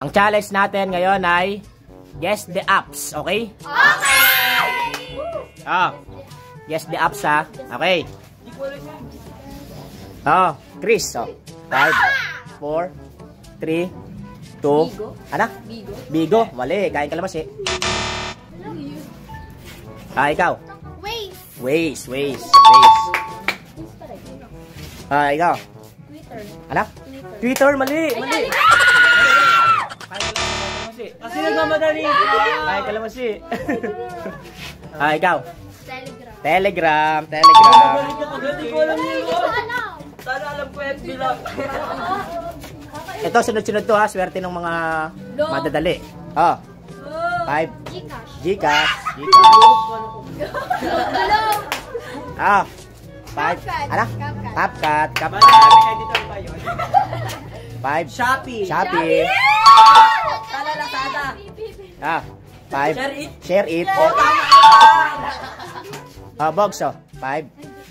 Ang challenge natin ngayon ay guess the apps, okay? Okay! Guess the apps ha. Okay. Chris. 5, 4, 3, 2. Ano? Bigo. Mali. Kain kalamansi. Ikaw. Waze. Ikaw. Ano? Twitter. Mali. Kasi nagmamadali. Kain kalamansi. Ikaw. Telegram. Hindi ko alam yun. Sana alam ko FB lang. Ito, sunod-sunod to ha. Swerte ng mga madadali. 5. Gcash. 5. Ano? CapCut. 5. Shopee. Lazada. 5. Share it. Box. 5,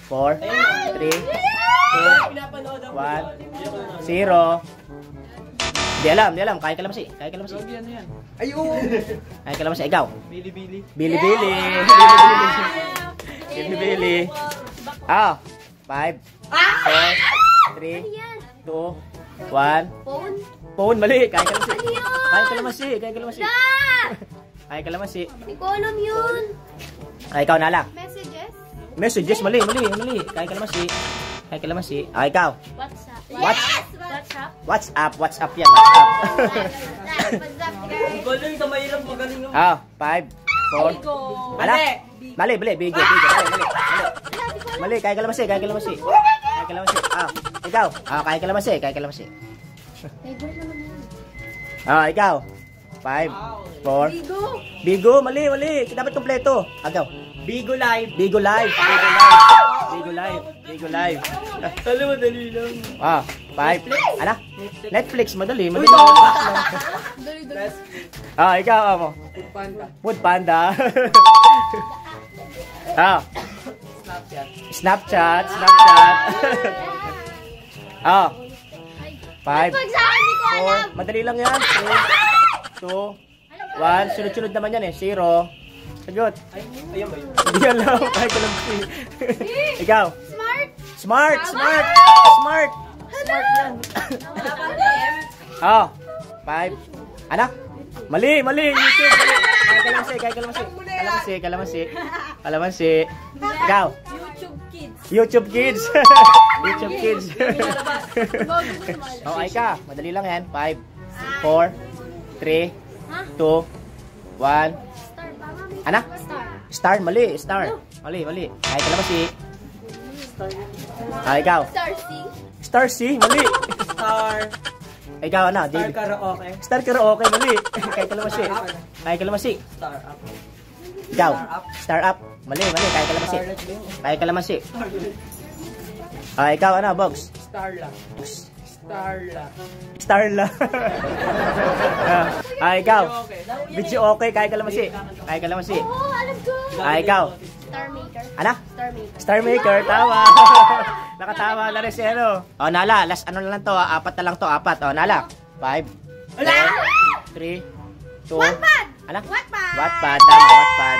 4, 3, 2, 1, 0. Di alam. Kain kalamansi. Ayun. Kain kalamansi. Ikaw. Bili. Bili. 5, 4, 3, 2, 1. Phone. Mali. Kain kalamansi. Kain kalamansi. Hindi ko alam yun. Ikaw Nala. Messages? Mali. Kain kalamansi. Ikaw. WhatsApp yan. Galing, kamay lang, magaling naman. 5, 4. Ano? Mali. Bigo. Mali. Kain kalamansi. Ikaw. Kain kalamansi. Ikaw. 5, 4. Bigo. Mali. Dapat kompleto. Ikaw. Bigo Live. Bigo Live. Alam mo, dali lang. 5. Ano? Netflix. Madali. Ikaw mo. Food Panda. Snapchat. 5, 4. Madali lang yan. 3, 2, 1. Sunod-sunod naman yan eh. 0. Sagot. Ayun ba yun? Hindi alam. Kahit alam si. Ikaw. Smart yan. 5. Ano? Mali. YouTube. Kalamansi. Ikaw. YouTube Kids. Okay ka. Madali lang yan. 5, 4, 3, 2, 1. Ano? Star. Mali. Kahit kalamansi. Ikaw. Star C. Mali. Ikaw ano? Star Karaoke. Mali. Kahit kalamansi. Star Up. Ikaw. Star Up. Mali. Kahit kalamansi. Ikaw ano? Box. Starla. Ikaw. Video okay. Kahit kalamansi. Oo, alam ko. Ikaw. Ano? Star Maker. Tama. Nakatawa na rin si ano. Nala. Last ano na lang to. 4 na lang to. 4. Nala. 5, 4, 3, 2. Wattpad. Ano? Wattpad. Tama. Wattpad.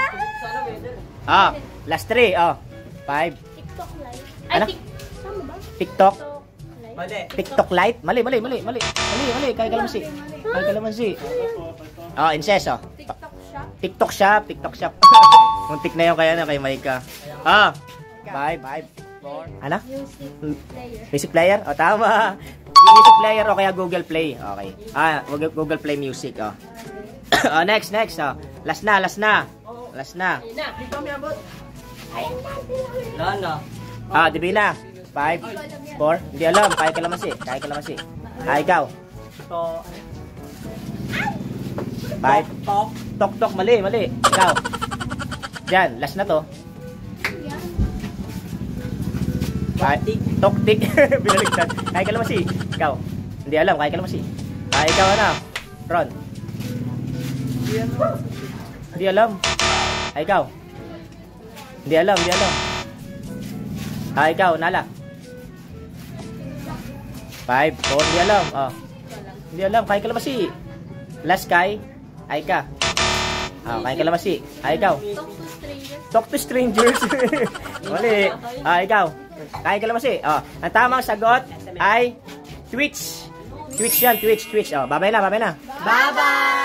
Last 3. 5. TikTok live. Ano? Tama ba? TikTok. Mali. TikTok Lite. Mali. Kahit kalamansi. Incest. TikTok Shop. Muntik na yun kaya na kay Maika. 5, 4. Ano? Music player. Tama. Music player o kaya Google Play. Okay. Google Play Music. Next. Last na. Lana. Divina. 5, 4. Hindi alam. Kahit kalamansi. Ikaw. 5. Tok. Mali. Ikaw. Diyan. Last na to. Toktik. Binaligtad. Kahit kalamansi. Ikaw. Hindi alam. Kahit kalamansi. Ikaw ano? Ron. Hindi alam. Ikaw. Hindi alam. Ikaw. Nala. 5, 4. Hindi alam. Hindi alam. Kahit kalamansi. Last kay Aika. Kay kalamansi. Ikaw. Talk to strangers. Talk to strangers. Mali. Ikaw. Kay kalamansi. Ang tamang sagot ay Twitch. Twitch yan, Twitch. Babay na. Bye-bye!